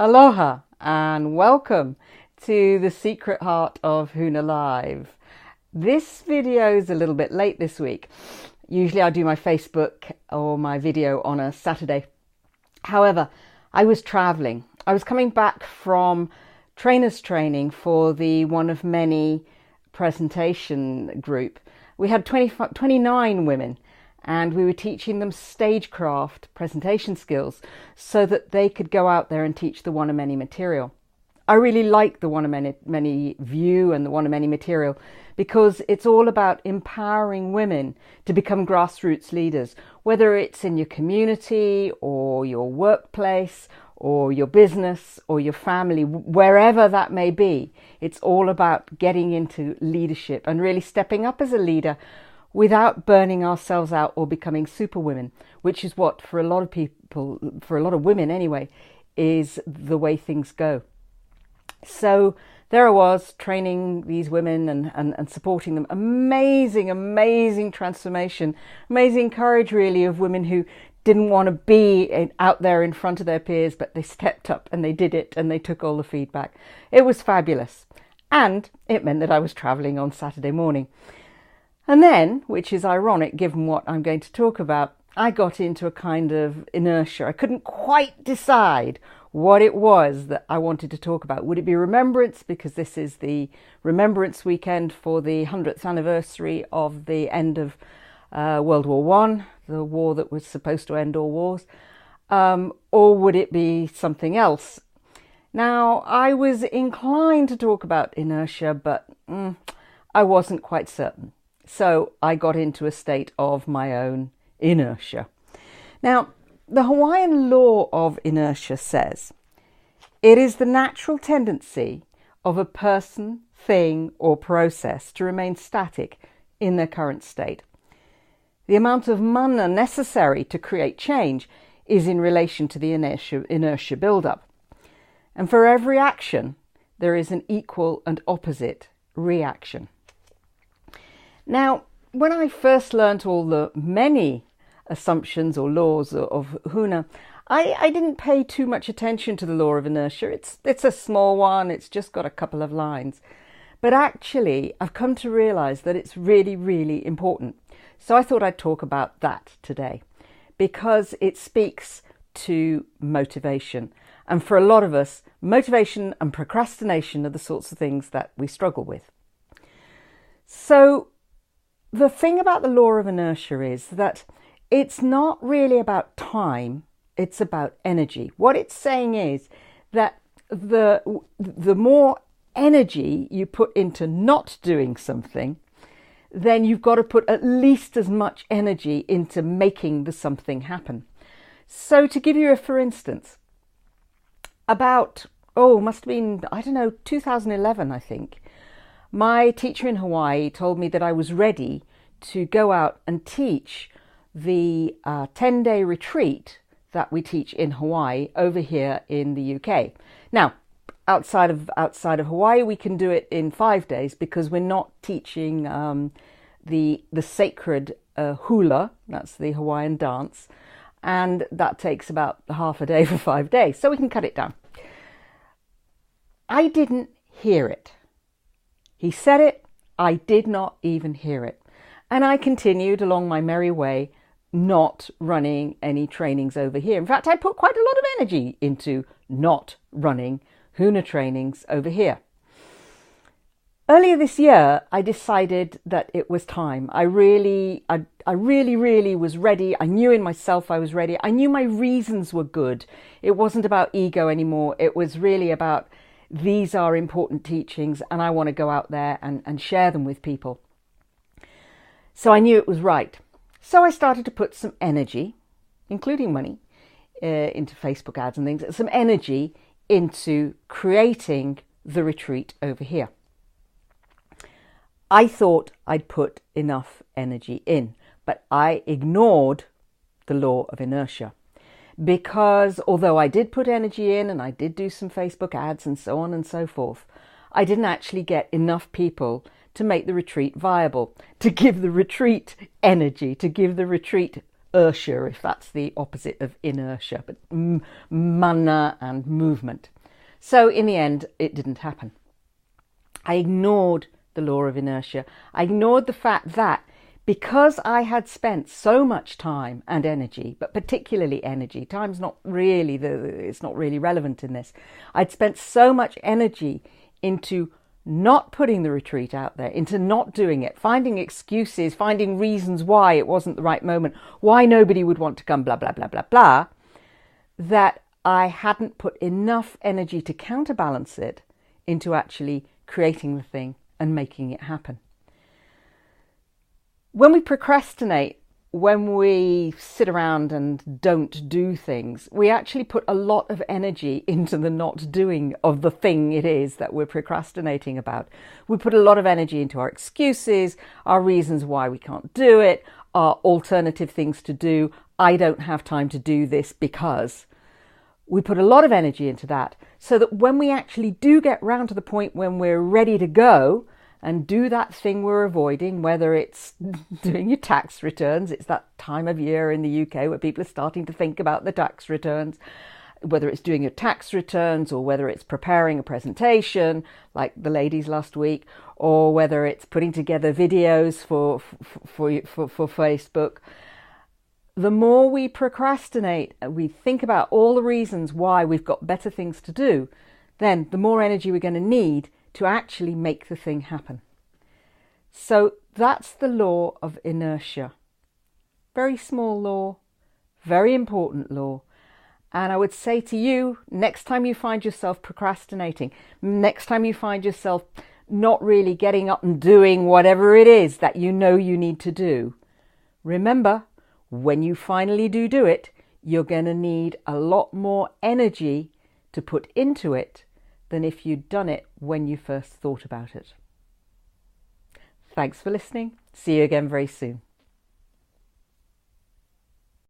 Aloha and welcome to the Secret Heart of Huna Live. This video is a little bit late this week. Usually I do my Facebook or my video on a Saturday. However, I was traveling. I was coming back from trainers training for the One of Many presentation group. We had 29 women. And we were teaching them stagecraft presentation skills so that they could go out there and teach the One of Many material. I really like the One of Many view and the One of Many material because it's all about empowering women to become grassroots leaders, whether it's in your community or your workplace or your business or your family, wherever that may be. It's all about getting into leadership and really stepping up as a leader without burning ourselves out or becoming superwomen, which is what for a lot of people, for a lot of women anyway, is the way things go. So there I was training these women and supporting them. Amazing transformation, amazing courage really of women who didn't want to be out there in front of their peers, but they stepped up and they did it and they took all the feedback. It was fabulous. And it meant that I was traveling on Saturday morning. And then, which is ironic given what I'm going to talk about, I got into a kind of inertia. I couldn't quite decide what it was that I wanted to talk about. Would it be remembrance, because this is the remembrance weekend for the 100th anniversary of the end of World War I, the war that was supposed to end all wars, or would it be something else? Now, I was inclined to talk about inertia, but I wasn't quite certain. So I got into a state of my own inertia. Now, the Hawaiian law of inertia says, it is the natural tendency of a person, thing, or process to remain static in their current state. The amount of mana necessary to create change is in relation to the inertia build-up. And for every action, there is an equal and opposite reaction. Now, when I first learnt all the many assumptions or laws of Huna, I didn't pay too much attention to the law of inertia. It's a small one, it's just got a couple of lines. But actually, I've come to realise that it's really important. So I thought I'd talk about that today, because it speaks to motivation. And for a lot of us, motivation and procrastination are the sorts of things that we struggle with. So the thing about the law of inertia is that it's not really about time, it's about energy. What it's saying is that the more energy you put into not doing something, then you've got to put at least as much energy into making the something happen. So to give you a for instance, about, must have been, 2011, I think, my teacher in Hawaii told me that I was ready to go out and teach the 10-day retreat that we teach in Hawaii over here in the UK. Now, outside of Hawaii, we can do it in 5 days because we're not teaching the sacred hula, that's the Hawaiian dance, and that takes about half a day for 5 days, so we can cut it down. I didn't hear it. He said it, I did not even hear it. And I continued along my merry way, not running any trainings over here. In fact, I put quite a lot of energy into not running Huna trainings over here. Earlier this year, I decided that it was time. I really was ready. I knew in myself I was ready. I knew my reasons were good. It wasn't about ego anymore. It was really about, these are important teachings and I want to go out there and share them with people. So I knew it was right. So I started to put some energy, including money, into Facebook ads and things, some energy into creating the retreat over here. I thought I'd put enough energy in, but I ignored the law of inertia. Because although I did put energy in and I did do some Facebook ads and so on and so forth, I didn't actually get enough people to make the retreat viable, to give the retreat energy, to give the retreat inertia, if that's the opposite of inertia, but mana and movement. So in the end, it didn't happen. I ignored the law of inertia. I ignored the fact that because I had spent so much time and energy, but particularly energy, time's not really it's not really relevant in this. I'd spent so much energy into not putting the retreat out there, into not doing it, finding excuses, finding reasons why it wasn't the right moment, why nobody would want to come, blah, blah, blah, blah, blah, that I hadn't put enough energy to counterbalance it into actually creating the thing and making it happen. When we procrastinate, when we sit around and don't do things, we actually put a lot of energy into the not doing of the thing it is that we're procrastinating about. We put a lot of energy into our excuses, our reasons why we can't do it, our alternative things to do. I don't have time to do this because. We put a lot of energy into that, so that when we actually do get round to the point when we're ready to go and do that thing we're avoiding, whether it's doing your tax returns, it's that time of year in the UK where people are starting to think about the tax returns, whether it's doing your tax returns or whether it's preparing a presentation like the ladies last week, or whether it's putting together videos for Facebook. The more we procrastinate, we think about all the reasons why we've got better things to do, then the more energy we're going to need to actually make the thing happen. So that's the law of inertia. Very small law, very important law. And I would say to you, next time you find yourself procrastinating, next time you find yourself not really getting up and doing whatever it is that you know you need to do, remember, when you finally do it, you're going to need a lot more energy to put into it than if you'd done it when you first thought about it. Thanks for listening. See you again very soon.